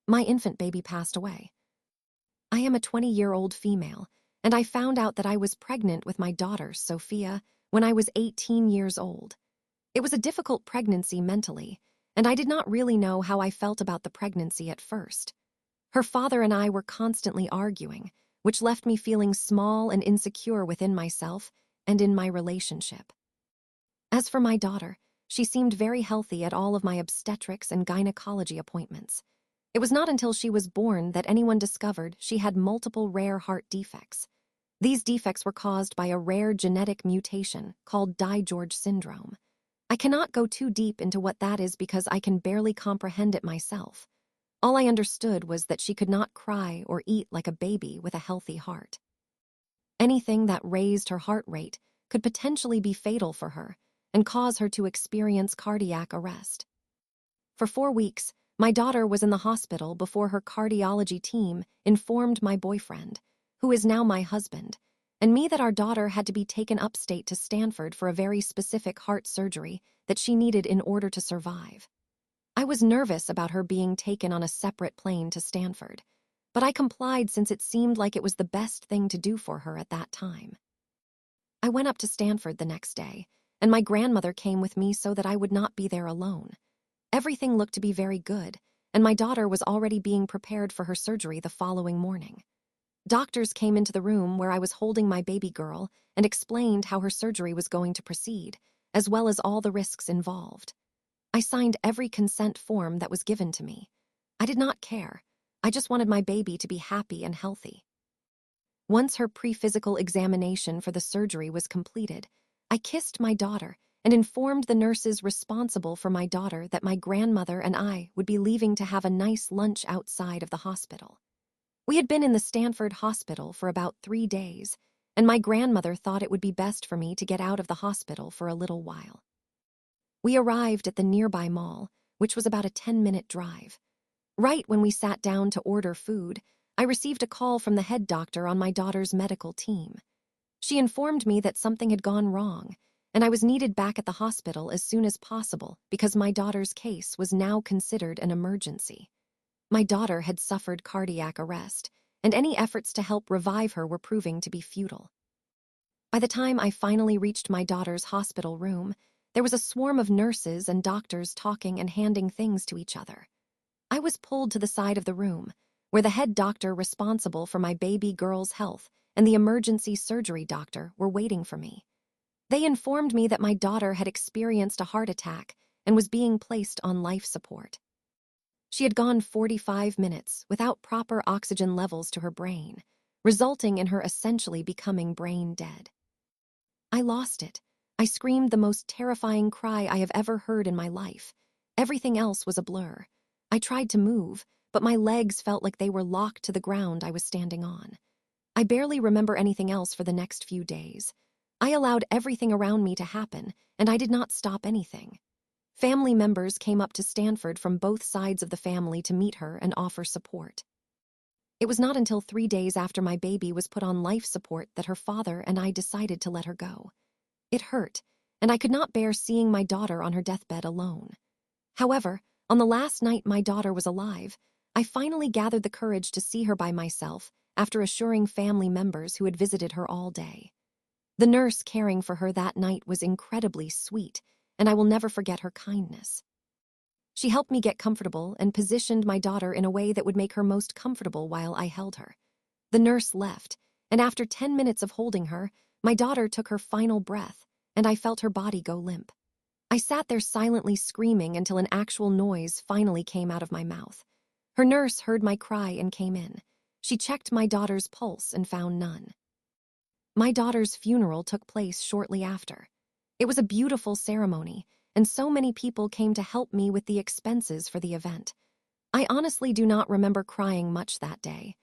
My infant baby passed away. I am a 20-year-old female, and I found out that I was pregnant with my daughter, Sophia, when I was 18 years old. It was a difficult pregnancy mentally, and I did not really know how I felt about the pregnancy at first. Her father and I were constantly arguing, which left me feeling small and insecure within myself and in my relationship. As for my daughter, she seemed very healthy at all of my obstetrics and gynecology appointments. It was not until she was born that anyone discovered she had multiple rare heart defects. These defects were caused by a rare genetic mutation called DiGeorge Syndrome. I cannot go too deep into what that is because I can barely comprehend it myself. All I understood was that she could not cry or eat like a baby with a healthy heart. Anything that raised her heart rate could potentially be fatal for her and cause her to experience cardiac arrest. For 4 weeks, my daughter was in the hospital before her cardiology team informed my boyfriend, who is now my husband, and me that our daughter had to be taken upstate to Stanford for a very specific heart surgery that she needed in order to survive. I was nervous about her being taken on a separate plane to Stanford, but I complied since it seemed like it was the best thing to do for her at that time. I went up to Stanford the next day, and my grandmother came with me so that I would not be there alone. Everything looked to be very good, and my daughter was already being prepared for her surgery the following morning. Doctors came into the room where I was holding my baby girl and explained how her surgery was going to proceed, as well as all the risks involved. I signed every consent form that was given to me. I did not care. I just wanted my baby to be happy and healthy. Once her pre-physical examination for the surgery was completed, I kissed my daughter and informed the nurses responsible for my daughter that my grandmother and I would be leaving to have a nice lunch outside of the hospital. We had been in the Stanford hospital for about 3 days, and my grandmother thought it would be best for me to get out of the hospital for a little while. We arrived at the nearby mall, which was about a 10-minute drive. Right when we sat down to order food, I received a call from the head doctor on my daughter's medical team. She informed me that something had gone wrong, and I was needed back at the hospital as soon as possible because my daughter's case was now considered an emergency. My daughter had suffered cardiac arrest, and any efforts to help revive her were proving to be futile. By the time I finally reached my daughter's hospital room, there was a swarm of nurses and doctors talking and handing things to each other. I was pulled to the side of the room, where the head doctor responsible for my baby girl's health and the emergency surgery doctor were waiting for me. They informed me that my daughter had experienced a heart attack and was being placed on life support. She had gone 45 minutes without proper oxygen levels to her brain, resulting in her essentially becoming brain dead. I lost it. I screamed the most terrifying cry I have ever heard in my life. Everything else was a blur. I tried to move, but my legs felt like they were locked to the ground I was standing on. I barely remember anything else for the next few days. I allowed everything around me to happen, and I did not stop anything. Family members came up to Stanford from both sides of the family to meet her and offer support. It was not until 3 days after my baby was put on life support that her father and I decided to let her go. It hurt, and I could not bear seeing my daughter on her deathbed alone. However, on the last night my daughter was alive, I finally gathered the courage to see her by myself after assuring family members who had visited her all day. The nurse caring for her that night was incredibly sweet, and I will never forget her kindness. She helped me get comfortable and positioned my daughter in a way that would make her most comfortable while I held her. The nurse left, and after 10 minutes of holding her, my daughter took her final breath, and I felt her body go limp. I sat there silently screaming until an actual noise finally came out of my mouth. Her nurse heard my cry and came in. She checked my daughter's pulse and found none. My daughter's funeral took place shortly after. It was a beautiful ceremony, and so many people came to help me with the expenses for the event. I honestly do not remember crying much that day.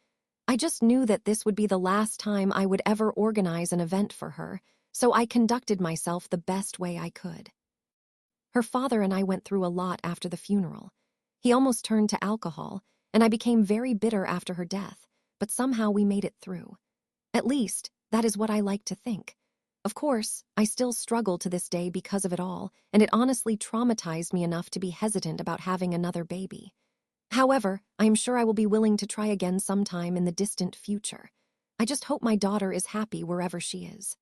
I just knew that this would be the last time I would ever organize an event for her, so I conducted myself the best way I could. Her father and I went through a lot after the funeral. He almost turned to alcohol, and I became very bitter after her death, but somehow we made it through. At least, that is what I like to think. Of course, I still struggle to this day because of it all, and it honestly traumatized me enough to be hesitant about having another baby. However, I am sure I will be willing to try again sometime in the distant future. I just hope my daughter is happy wherever she is.